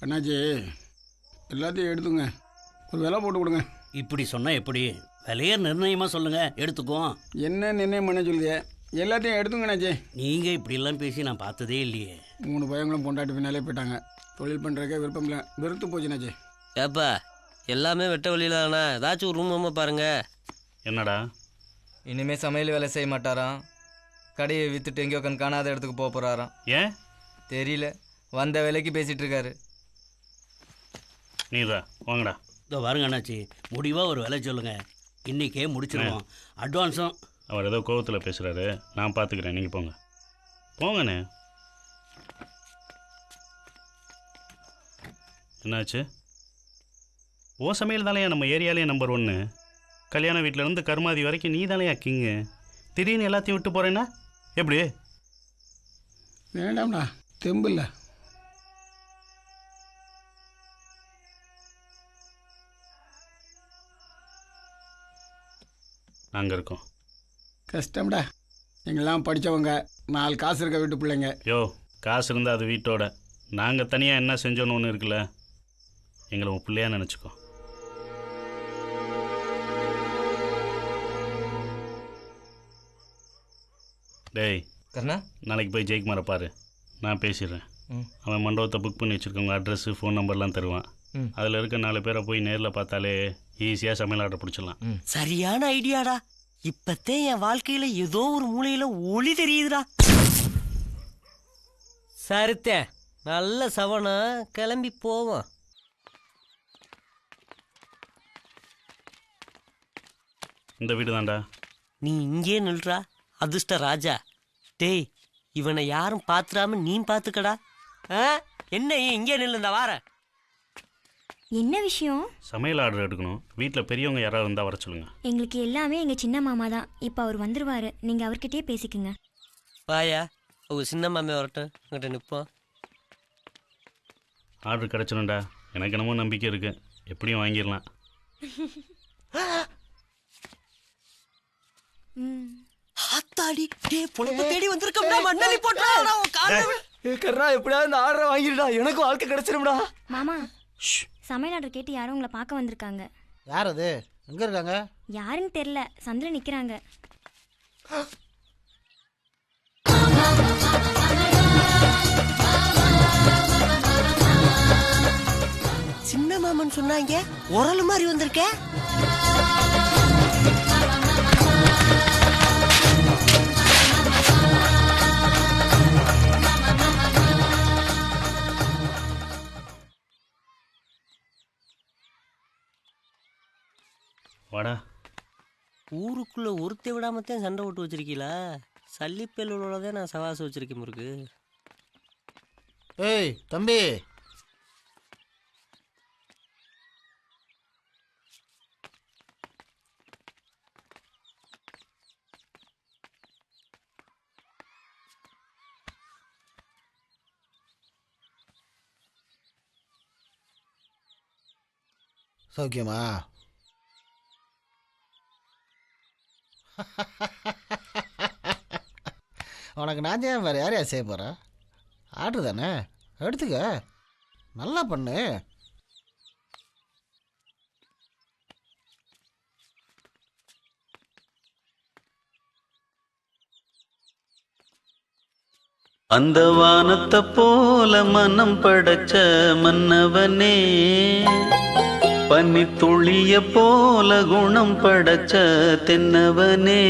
அண்ணாச்சி எல்லாத்தையும் எடுத்துங்க, ஒரு விலை போட்டு கொடுங்க. இப்படி சொன்னால் எப்படி? விலையை நிர்ணயமாக சொல்லுங்கள், எடுத்துக்குவோம். என்ன நிர்ணயம் பண்ண சொல்லுங்க? எல்லாத்தையும் எடுத்துங்க அண்ணாச்சி. நீங்கள் இப்படிலாம் பேசி நான் பார்த்ததே இல்லையே. 3 பையங்களும் பொண்டாட்டி பின்னாலே போயிட்டாங்க. தொழில் பண்ணுறக்கே விருப்பம் இல்லை, வெறுத்து போச்சு அண்ணாச்சி. ஏப்பா எல்லாமே வெட்ட வழியில தானே, ஏதாச்சும் ஒரு ரூம் பாருங்க. என்னடா இனிமே சமையல் வேலை செய்ய மாட்டாராம். கடையை விற்றுட்டு எங்கேயோ காணாத இடத்துக்கு போக போகிறாராம். ஏன் தெரியல, வந்த வேலைக்கு பேசிகிட்டு இருக்காரு. நீதா வாங்கடா. இதோ பாருங்க அண்ணாச்சி, முடிவாக ஒரு விலை சொல்லுங்கள், இன்றைக்கே முடிச்சிடுவோம். அட்வான்ஸும். அவர் ஏதோ கோவத்தில் பேசுகிறாரு, நான் பார்த்துக்கிறேன், நீங்கள் போங்க போங்கண்ணே. என்னாச்சு? ஓ சமையல் தானே நம்ம ஏரியாலே நம்பர் 1. கல்யாண வீட்டிலேருந்து கருமாதி வரைக்கும் நீ தானே கிங்கு. திடீர்னு எல்லாத்தையும் விட்டு போகிறேன்னா எப்படி? வேண்டாம்டா, தெம்பு இல்லை. நாங்கள் இருக்கோம். கஷ்டம்டா, எங்கெல்லாம் படித்தவங்க, 4 காசு இருக்க வீட்டு பிள்ளைங்க. யோ, காசு இருந்தால் அது வீட்டோட, நாங்கள் தனியாக என்ன செஞ்சோன்னு ஒன்று இருக்குல்ல, எங்களை உன் பிள்ளையா நினச்சிக்கோ. டேய் கர்ணா, நாளைக்கு போய் ஜெயக்குமாரை பாரு, நான் பேசிடுறேன். அவன் மண்டபத்தை புக் பண்ணி வச்சுருக்கவங்க அட்ரஸ்ஸு ஃபோன் நம்பர்லாம் தருவான். அதில் இருக்க 4 பேரை போய் நேரில் பார்த்தாலே ஈஸியாக சமையல் ஆர்டர் பிடிச்சிடலாம். சரியான ஐடியாடா. இப்பத்தே என் வாழ்க்கையில ஏதோ ஒரு மூலையில ஒளி தெரியுதுடா. சரித்தே, நல்ல சவனா, கிளம்பி போவோம். இந்த வீடு தான்டா. நீ இங்கே நில்றா அதிர்ஷ்ட ராஜா. டேய், இவனை யாரும் பாத்துறாம நீ பாத்துக்கடா. என்ன இங்கே நில்லுந்தா வார. என்ன விஷயம்? சமையல் ஆர்டர் எடுக்கணும். வீட்டில் பெரியவங்க யாராவது இருந்தால் வர சொல்லுங்க. எங்களுக்கு எல்லாமே எங்க சின்ன மாமா தான். இப்போ அவர் வந்துருவாரு, நீங்க அவர்கிட்டயே பேசிக்குங்க. பாயா, உங்க சின்ன மாமே வரட்டும், என்கிட்ட நிற்போம். ஆர்டர் கிடச்சிடும்டா, எனக்கு என்னமோ நம்பிக்கை இருக்குது, எப்படியும் வாங்கிடலாம். ஆத்தாடி, டேய் பொழப்பு தேடி வந்திருக்கோம்டா, மண்ணலி போட்டுடா உன் கால்ல. கர்ணா எப்படியாவது இந்த ஆர்டரை வாங்கிடுடா, எனக்கு வாழ்க்கை கிடைச்சிரும்டா. மாமா, சமையல் ஆர்டர் கேட்டு யாரும் உங்களை பார்க்க வந்திருக்காங்க. யார் அது? எங்கே இருக்காங்க? யாருன்னு தெரியல, சந்தில நிக்கிறாங்க. சின்ன மாமன் சொன்னாங்க, உரல் மாதிரி வந்திருக்க. வாடா. ஊருக்குள்ள ஒருத்தை விடாமத்தான் சண்டை போட்டு வச்சிருக்கீங்களா? சல்லிப்பேலோடதான் நான் சவாசம் வச்சிருக்கேன் முருக்கு. ஏய் தம்பி, சௌக்கியமா? உனக்கு நான் ஏன் வேறு யாரையா செய்ய போகிறேன்? ஆர்டர் தானே, எடுத்துக்க, நல்லா பண்ணு. அந்த வானத்தை போல மனம் படைச்ச மன்னவனே, பனி துளிய போல குணம் படைச்ச தென்னவனே.